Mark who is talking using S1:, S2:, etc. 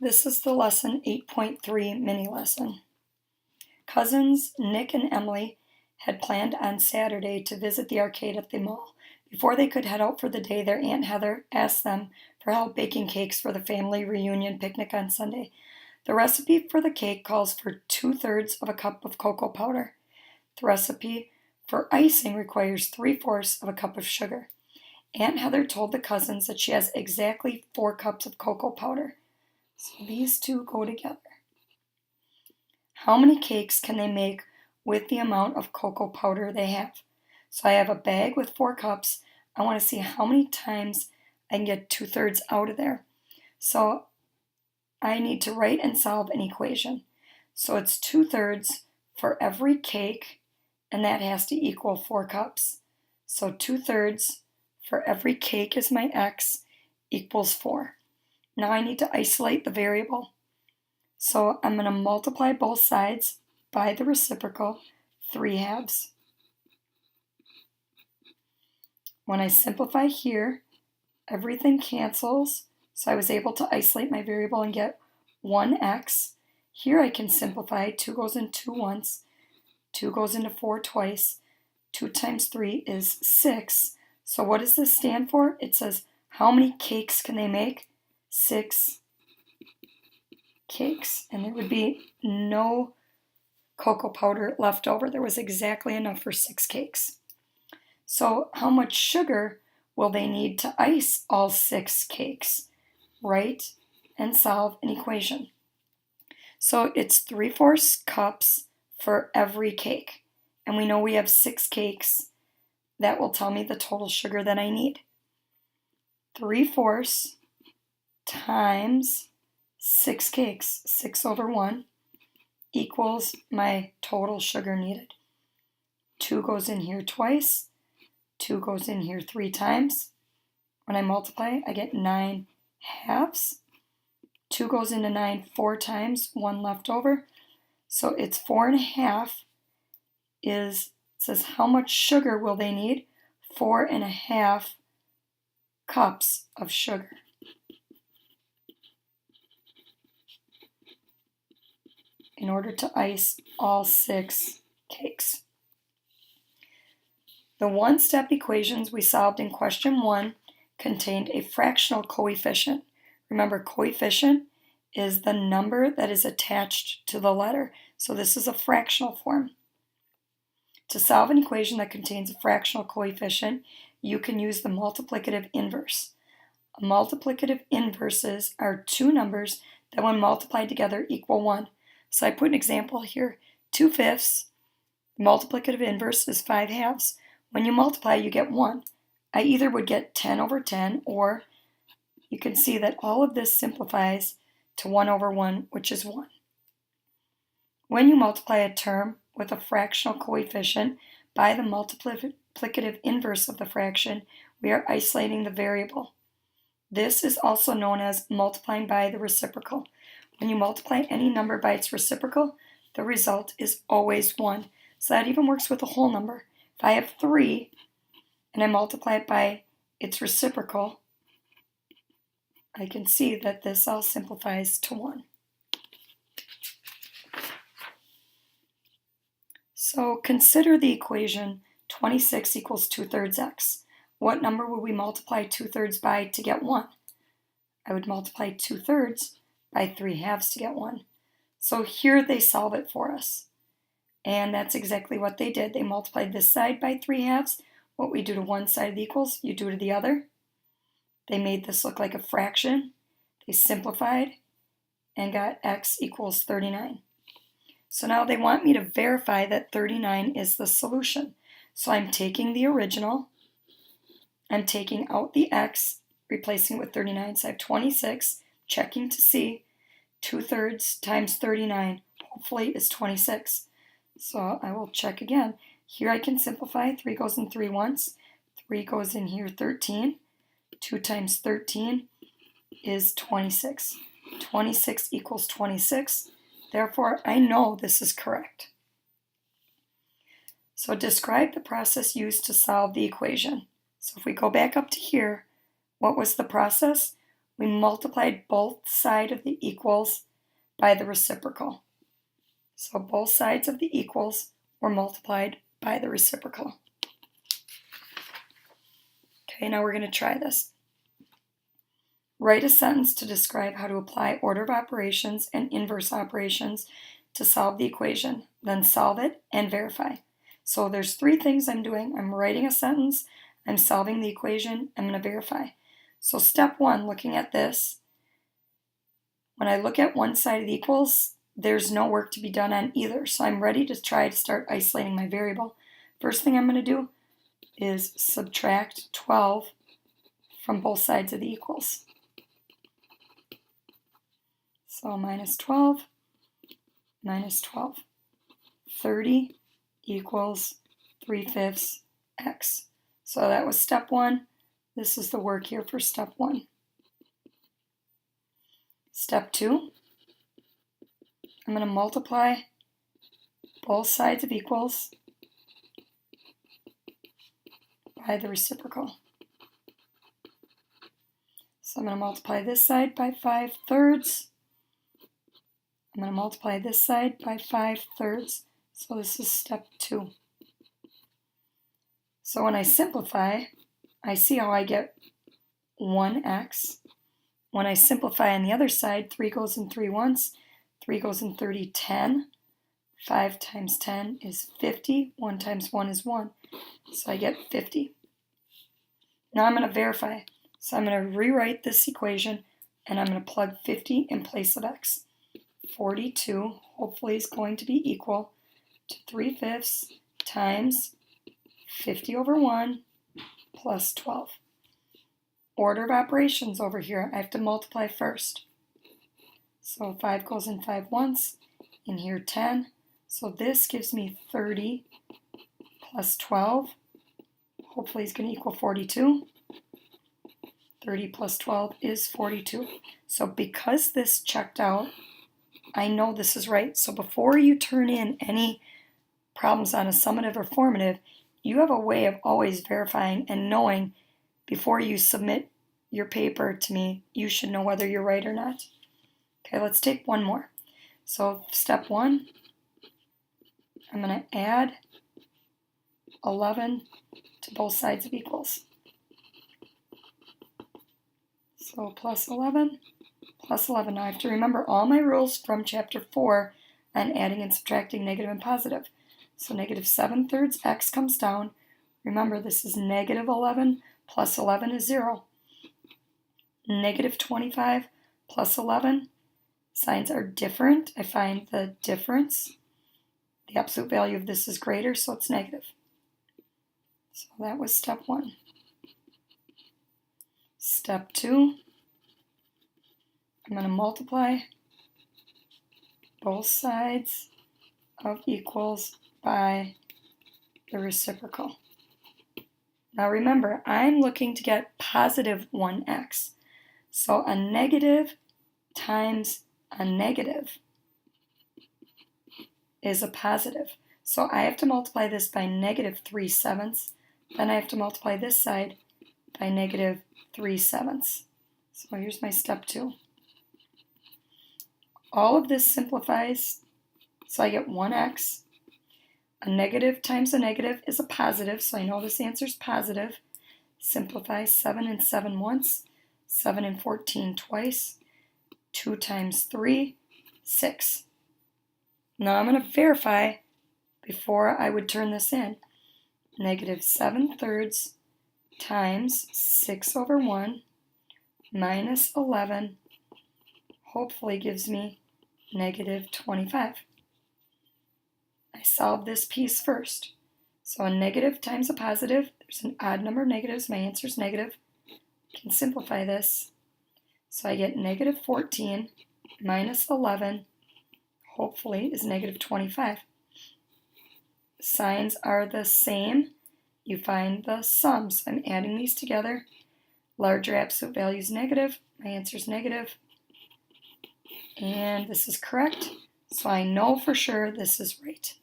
S1: This is the lesson 8.3 mini lesson. Cousins Nick and Emily had planned on Saturday to visit the arcade at the mall. Before they could head out for the day, their Aunt Heather asked them for help baking cakes for the family reunion picnic on Sunday. The recipe for the cake calls for 2/3 of a cup of cocoa powder. The recipe for icing requires 3/4 of a cup of sugar. Aunt Heather told the cousins that she has exactly 4 cups of cocoa powder. So these two go together. How many cakes can they make with the amount of cocoa powder they have? So I have a bag with 4 cups. I want to see how many times I can get 2/3 out of there. So I need to write and solve an equation. So it's 2/3 for every cake, and that has to equal 4 cups. So 2/3 for every cake is my x equals 4. Now I need to isolate the variable. So I'm going to multiply both sides by the reciprocal, 3/2. When I simplify here, everything cancels. So I was able to isolate my variable and get 1x. Here I can simplify. 2 goes into 2 once. 2 goes into 4 twice. 2 times 3 is 6. So what does this stand for? It says, how many cakes can they make? 6 cakes. And there would be no cocoa powder left over. There was exactly enough for 6 cakes. So how much sugar will they need to ice all 6 cakes? Write and solve an equation. So it's 3/4 cups for every cake. And we know we have 6 cakes. That will tell me the total sugar that I need. 3/4 times 6 cakes, 6/1, equals my total sugar needed. 2 goes in here twice. 2 goes in here 3 times. When I multiply, I get 9/2. 2 goes into 9 4 times, 1 left over. So it's 4.5 it says how much sugar will they need? 4.5 cups of sugar. In order to ice all 6 cakes. The one-step equations we solved in question 1 contained a fractional coefficient. Remember, coefficient is the number that is attached to the letter. So this is a fractional form. To solve an equation that contains a fractional coefficient, you can use the multiplicative inverse. Multiplicative inverses are 2 numbers that when multiplied together equal 1. So I put an example here. 2/5. The multiplicative inverse is 5/2. When you multiply, you get 1. I either would get 10/10, or you can see that all of this simplifies to 1/1, which is 1. When you multiply a term with a fractional coefficient by the multiplicative inverse of the fraction, we are isolating the variable. This is also known as multiplying by the reciprocal. When you multiply any number by its reciprocal, the result is always 1. So that even works with a whole number. If I have 3 and I multiply it by its reciprocal, I can see that this all simplifies to 1. So consider the equation 26 equals 2/3 x. What number would we multiply 2/3 by to get 1? I would multiply 2/3 by 3/2 to get 1. So here they solve it for us. And that's exactly what they did. They multiplied this side by 3/2. What we do to one side of the equals, you do to the other. They made this look like a fraction. They simplified and got x equals 39. So now they want me to verify that 39 is the solution. So I'm taking the original, I'm taking out the x, replacing it with 39. So I have 26, checking to see 2/3 times 39, hopefully is 26. So I will check again. Here I can simplify. 3 goes in 3 once. 3 goes in here 13. 2 times 13 is 26. 26 equals 26. Therefore, I know this is correct. So describe the process used to solve the equation. So if we go back up to here, what was the process? we multiplied both sides of the equals by the reciprocal. So both sides of the equals were multiplied by the reciprocal. Okay, now we're going to try this. Write a sentence to describe how to apply order of operations and inverse operations to solve the equation. Then solve it and verify. So there's 3 things I'm doing. I'm writing a sentence, I'm solving the equation, I'm going to verify. So step 1, looking at this, when I look at one side of the equals, there's no work to be done on either. So I'm ready to try to start isolating my variable. First thing I'm going to do is subtract 12 from both sides of the equals. So minus 12, minus 12. 30 equals 3/5 x. So that was step 1. This is the work here for step 1. Step 2, I'm going to multiply both sides of equals by the reciprocal. So I'm going to multiply this side by 5/3. I'm going to multiply this side by 5/3. So this is step 2. So when I simplify, I see how I get 1x. When I simplify on the other side, 3 goes in 3 once, 3 goes in 30, 10. 5 times 10 is 50. 1 times 1 is 1. So I get 50. Now I'm going to verify. So I'm going to rewrite this equation, and I'm going to plug 50 in place of x. 42 hopefully is going to be equal to 3/5 times 50 over 1 plus 12. Order of operations over here, I have to multiply first. So 5 goes in 5 once, in here 10. So this gives me 30 plus 12. Hopefully it's going to equal 42. 30 plus 12 is 42. So because this checked out, I know this is right. So before you turn in any problems on a summative or formative, you have a way of always verifying and knowing before you submit your paper to me, you should know whether you're right or not. Okay, let's take one more. So step 1, I'm going to add 11 to both sides of equals. So plus 11, plus 11. Now I have to remember all my rules from chapter 4 on adding and subtracting negative and positive. So negative 7/3 x comes down. Remember, this is negative 11 plus 11 is 0. Negative 25 plus 11, signs are different. I find the difference. The absolute value of this is greater, so it's negative. So that was step 1. Step 2, I'm going to multiply both sides of equals by the reciprocal. Now remember, I'm looking to get positive 1x. So a negative times a negative is a positive. So I have to multiply this by negative 3/7. Then I have to multiply this side by negative 3/7. So here's my step 2. All of this simplifies, so I get 1x. A negative times a negative is a positive, so I know this answer is positive. Simplify 7 and 7 once, 7 and 14 twice, 2 times 3, 6. Now I'm going to verify before I would turn this in. Negative 7/3 times 6 over 1 minus 11 hopefully gives me negative 25. I solve this piece first. So a negative times a positive, there's an odd number of negatives, my answer is negative. I can simplify this. So I get negative 14 minus 11, hopefully, is negative 25. Signs are the same. You find the sums. I'm adding these together. Larger absolute value is negative. My answer is negative. And this is correct. So I know for sure this is right.